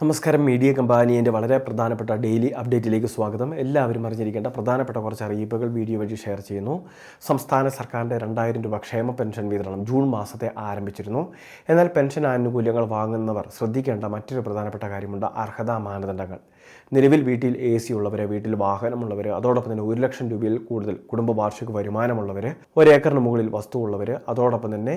നമസ്കാരം. മീഡിയ കമ്പാനിയുടെ വളരെ പ്രധാനപ്പെട്ട ഡെയിലി അപ്ഡേറ്റിലേക്ക് സ്വാഗതം. എല്ലാവരും അറിഞ്ഞിരിക്കേണ്ട പ്രധാനപ്പെട്ട കുറച്ച് അറിയിപ്പുകൾ വീഡിയോ വഴി ഷെയർ ചെയ്യുന്നു. സംസ്ഥാന സർക്കാരിൻ്റെ 2000 രൂപ ക്ഷേമ പെൻഷൻ വിതരണം ജൂൺ മാസത്തെ ആരംഭിച്ചിരുന്നു. എന്നാൽ പെൻഷൻ ആനുകൂല്യങ്ങൾ വാങ്ങുന്നവർ ശ്രദ്ധിക്കേണ്ട മറ്റൊരു പ്രധാനപ്പെട്ട കാര്യമുണ്ട്: അർഹതാ മാനദണ്ഡങ്ങൾ. നിലവിൽ വീട്ടിൽ AC ഉള്ളവർ, വീട്ടിൽ വാഹനമുള്ളവർ, അതോടൊപ്പം തന്നെ 1 ലക്ഷം രൂപയിൽ കൂടുതൽ കുടുംബ വാർഷിക വരുമാനമുള്ളവർ, 1 ഏക്കറിന് മുകളിൽ വസ്തു ഉള്ളവർ, അതോടൊപ്പം തന്നെ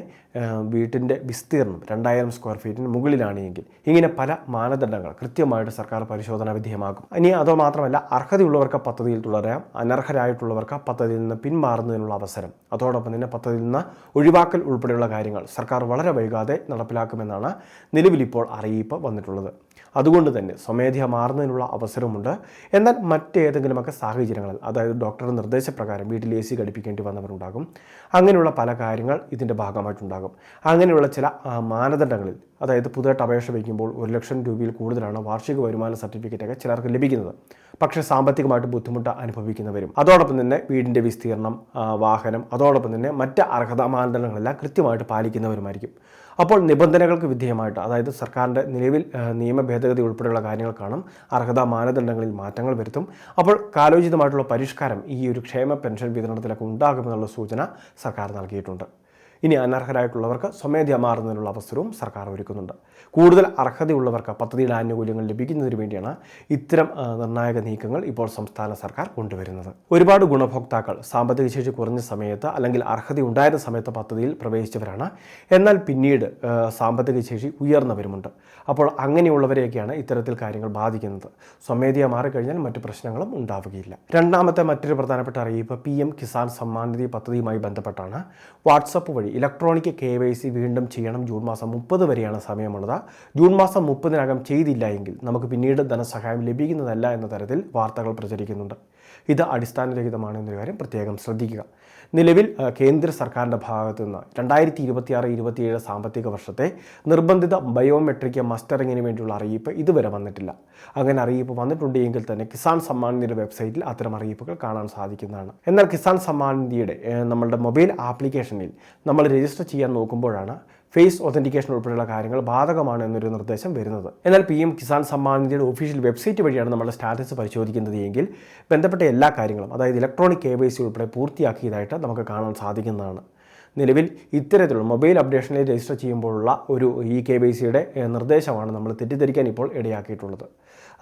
വീട്ടിൻ്റെ വിസ്തീർണം 2000 സ്ക്വയർ ഫീറ്റിന് മുകളിലാണെങ്കിൽ ഇങ്ങനെ പല മാനദണ്ഡങ്ങൾ കൃത്യമായിട്ട് സർക്കാർ പരിശോധന വിധേയമാക്കും. ഇനി അതോ മാത്രമല്ല, അർഹതയുള്ളവർക്ക് പദ്ധതിയിൽ തുടരാം, അനർഹരായിട്ടുള്ളവർക്ക് പദ്ധതിയിൽ നിന്ന് പിന്മാറുന്നതിനുള്ള അവസരം, അതോടൊപ്പം തന്നെ പദ്ധതിയിൽ നിന്ന് ഒഴിവാക്കൽ ഉൾപ്പെടെയുള്ള കാര്യങ്ങൾ സർക്കാർ വളരെ വൈകാതെ നടപ്പിലാക്കുമെന്നാണ് നിലവിലിപ്പോൾ അറിയിപ്പ് വന്നിട്ടുള്ളത്. അതുകൊണ്ട് തന്നെ സ്വമേധയാ മാറുന്നതിനുള്ള അവസരമുണ്ട്. എന്നാൽ മറ്റേതെങ്കിലുമൊക്കെ സാഹചര്യങ്ങളിൽ, അതായത് ഡോക്ടറുടെ നിർദ്ദേശപ്രകാരം വീട്ടിൽ AC ഘടിപ്പിക്കേണ്ടി വന്നവരുണ്ടാകും. അങ്ങനെയുള്ള പല കാര്യങ്ങൾ ഇതിൻ്റെ ഭാഗമായിട്ടുണ്ടാകും. അങ്ങനെയുള്ള ചില മാനദണ്ഡങ്ങളിൽ, അതായത് പുതുതായിട്ട് അപേക്ഷ വയ്ക്കുമ്പോൾ 1 ലക്ഷം രൂപയിൽ കൂടുതലാണ് വാർഷിക വരുമാന സർട്ടിഫിക്കറ്റൊക്കെ ചിലർക്ക് ലഭിക്കുന്നത്. പക്ഷേ സാമ്പത്തികമായിട്ട് ബുദ്ധിമുട്ട് അനുഭവിക്കുന്നവരും, അതോടൊപ്പം തന്നെ വീടിൻ്റെ വിസ്തീർണം, വാഹനം, അതോടൊപ്പം തന്നെ മറ്റ് അർഹതാ മാനദണ്ഡങ്ങളെല്ലാം കൃത്യമായിട്ട് പാലിക്കുന്നവരുമായിരിക്കും. അപ്പോൾ നിബന്ധനകൾക്ക് വിധേയമായിട്ട്, അതായത് സർക്കാരിൻ്റെ നിലവിൽ നിയമ ഭേദഗതി ഉൾപ്പെടെയുള്ള കാര്യങ്ങൾ കാണും, അർഹതാ മാനദണ്ഡങ്ങളിൽ മാറ്റങ്ങൾ വരുത്തും. അപ്പോൾ കാലോചിതമായിട്ടുള്ള പരിഷ്കാരം ഈ ഒരു ക്ഷേമ പെൻഷൻ വിതരണത്തിലൊക്കെ ഉണ്ടാകുമെന്നുള്ള സൂചന സർക്കാർ നൽകിയിട്ടുണ്ട്. ഇനി അനർഹരായിട്ടുള്ളവർക്ക് സ്വമേധയാ മാറുന്നതിനുള്ള അവസരവും സർക്കാർ ഒരുക്കുന്നുണ്ട്. കൂടുതൽ അർഹതയുള്ളവർക്ക് പദ്ധതിയുടെ ആനുകൂല്യങ്ങൾ ലഭിക്കുന്നതിന് വേണ്ടിയാണ് ഇത്തരം നിർണായക നീക്കങ്ങൾ ഇപ്പോൾ സംസ്ഥാന സർക്കാർ കൊണ്ടുവരുന്നത്. ഒരുപാട് ഗുണഭോക്താക്കൾ സാമ്പത്തിക ശേഷി കുറഞ്ഞ സമയത്ത് അല്ലെങ്കിൽ അർഹതയുണ്ടായിരുന്ന സമയത്ത് പദ്ധതിയിൽ പ്രവേശിച്ചവരാണ്. എന്നാൽ പിന്നീട് സാമ്പത്തിക ശേഷി ഉയർന്നവരുമുണ്ട്. അപ്പോൾ അങ്ങനെയുള്ളവരെയൊക്കെയാണ് ഇത്തരത്തിൽ കാര്യങ്ങൾ ബാധിക്കുന്നത്. സ്വമേധയാ മാറിക്കഴിഞ്ഞാൽ മറ്റു പ്രശ്നങ്ങളും ഉണ്ടാവുകയില്ല. രണ്ടാമത്തെ മറ്റൊരു പ്രധാനപ്പെട്ട അറിയിപ്പ് PM കിസാൻ സമ്മാൻ നിധി പദ്ധതിയുമായി ബന്ധപ്പെട്ടാണ്. വാട്സപ്പ് വഴി ഇലക്ട്രോണിക് KYC വീണ്ടും ചെയ്യണം. ജൂൺ മാസം 30 വരെയാണ് സമയമുള്ളത്. ജൂൺ മാസം 30-നകം ചെയ്തില്ല എങ്കിൽ നമുക്ക് പിന്നീട് ധനസഹായം ലഭിക്കുന്നതല്ല എന്ന തരത്തിൽ വാർത്തകൾ പ്രചരിക്കുന്നുണ്ട്. ഇത് അടിസ്ഥാനരഹിതമാണ് എന്നൊരു കാര്യം പ്രത്യേകം ശ്രദ്ധിക്കുക. നിലവിൽ കേന്ദ്ര സർക്കാരിൻ്റെ ഭാഗത്തു നിന്ന് 2026-27 സാമ്പത്തിക വർഷത്തെ നിർബന്ധിത ബയോമെട്രിക് മസ്റ്ററിങ്ങിന് വേണ്ടിയുള്ള അറിയിപ്പ് ഇതുവരെ വന്നിട്ടില്ല. അങ്ങനെ അറിയിപ്പ് വന്നിട്ടുണ്ടെങ്കിൽ തന്നെ കിസാൻ സമ്മാൻ നിധിയുടെ വെബ്സൈറ്റിൽ അത്തരം അറിയിപ്പുകൾ കാണാൻ സാധിക്കുന്നതാണ്. എന്നാൽ കിസാൻ സമ്മാൻ നിധിയുടെ നമ്മളുടെ മൊബൈൽ ആപ്ലിക്കേഷനിൽ നമ്മൾ രജിസ്റ്റർ ചെയ്യാൻ നോക്കുമ്പോഴാണ് ഫേസ് ഒതൻറ്റിക്കേഷൻ ഉൾപ്പെടെയുള്ള കാര്യങ്ങൾ ബാധകമാണ് എന്നൊരു നിർദ്ദേശം വരുന്നത്. എന്നാൽ PM കിസാൻ സമ്മാൻ നിധിയുടെ ഒഫീഷ്യൽ വെബ്സൈറ്റ് വഴിയാണ് നമ്മുടെ സ്റ്റാറ്റസ് പരിശോധിക്കുന്നത് എങ്കിൽ ബന്ധപ്പെട്ട എല്ലാ കാര്യങ്ങളും, അതായത് ഇലക്ട്രോണിക് KYC ഉൾപ്പെടെ പൂർത്തിയാക്കിയതായിട്ട് നമുക്ക് കാണാൻ സാധിക്കുന്നതാണ്. നിലവിൽ ഇത്തരത്തിലുള്ള മൊബൈൽ അപ്ഡേഷനിൽ രജിസ്റ്റർ ചെയ്യുമ്പോഴുള്ള ഒരു KYCയുടെ നിർദ്ദേശമാണ് നമ്മൾ തെറ്റിദ്ധരിക്കാൻ ഇപ്പോൾ ഇടയാക്കിയിട്ടുള്ളത്.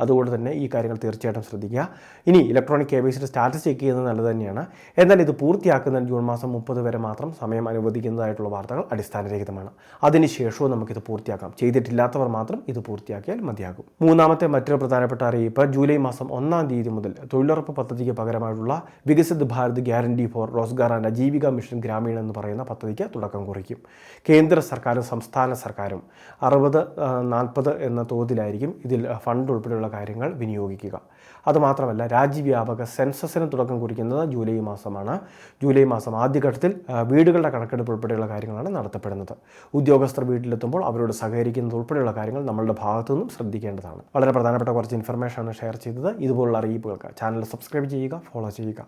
അതുകൊണ്ട് തന്നെ ഈ കാര്യങ്ങൾ തീർച്ചയായിട്ടും ശ്രദ്ധിക്കുക. ഇനി ഇലക്ട്രോണിക് KYCയുടെ സ്റ്റാറ്റസ് ചെക്ക് ചെയ്യുന്നത് നല്ലത് തന്നെയാണ്. എന്നാൽ ഇത് പൂർത്തിയാക്കുന്നതിന് ജൂൺ മാസം 30 വരെ മാത്രം സമയം അനുവദിക്കുന്നതായിട്ടുള്ള വാർത്തകൾ അടിസ്ഥാനരഹിതമാണ്. അതിനുശേഷവും നമുക്കിത് പൂർത്തിയാക്കാം. ചെയ്തിട്ടില്ലാത്തവർ മാത്രം ഇത് പൂർത്തിയാക്കിയാൽ മതിയാകും. മൂന്നാമത്തെ മറ്റൊരു പ്രധാനപ്പെട്ട അറിയിപ്പ്: ജൂലൈ മാസം 1-ാം തീയതി മുതൽ തൊഴിലുറപ്പ് പദ്ധതിക്ക് പകരമായിട്ടുള്ള Viksit Bharat guarantee for Rozgar and Ajeevika mission Gramin എന്ന് പറയുന്ന പദ്ധതിക്ക് തുടക്കം കുറിക്കും. കേന്ദ്ര സർക്കാരും സംസ്ഥാന സർക്കാരും 60-40 എന്ന തോതിലായിരിക്കും ഇതിൽ ഫണ്ട് ഉൾപ്പെടെയുള്ള കാര്യങ്ങൾ വിനിയോഗിക്കുക. അതുമാത്രമല്ല, രാജ്യവ്യാപക സെൻസസിന് തുടക്കം കുറിക്കുന്നത് ജൂലൈ മാസമാണ്. ജൂലൈ മാസം ആദ്യഘട്ടത്തിൽ വീടുകളുടെ കണക്കെടുപ്പ് ഉൾപ്പെടെയുള്ള കാര്യങ്ങളാണ് നടത്തപ്പെടുന്നത്. ഉദ്യോഗസ്ഥർ വീട്ടിലെത്തുമ്പോൾ അവരോട് സഹകരിക്കുന്നത് ഉൾപ്പെടെയുള്ള കാര്യങ്ങൾ നമ്മളുടെ ഭാഗത്തു നിന്നും ശ്രദ്ധിക്കേണ്ടതാണ്. വളരെ പ്രധാനപ്പെട്ട കുറച്ച് ഇൻഫർമേഷനാണ് ഷെയർ ചെയ്തത്. ഇതുപോലുള്ള അറിയിപ്പുകൾക്ക് ചാനൽ സബ്സ്ക്രൈബ് ചെയ്യുക, ഫോളോ ചെയ്യുക.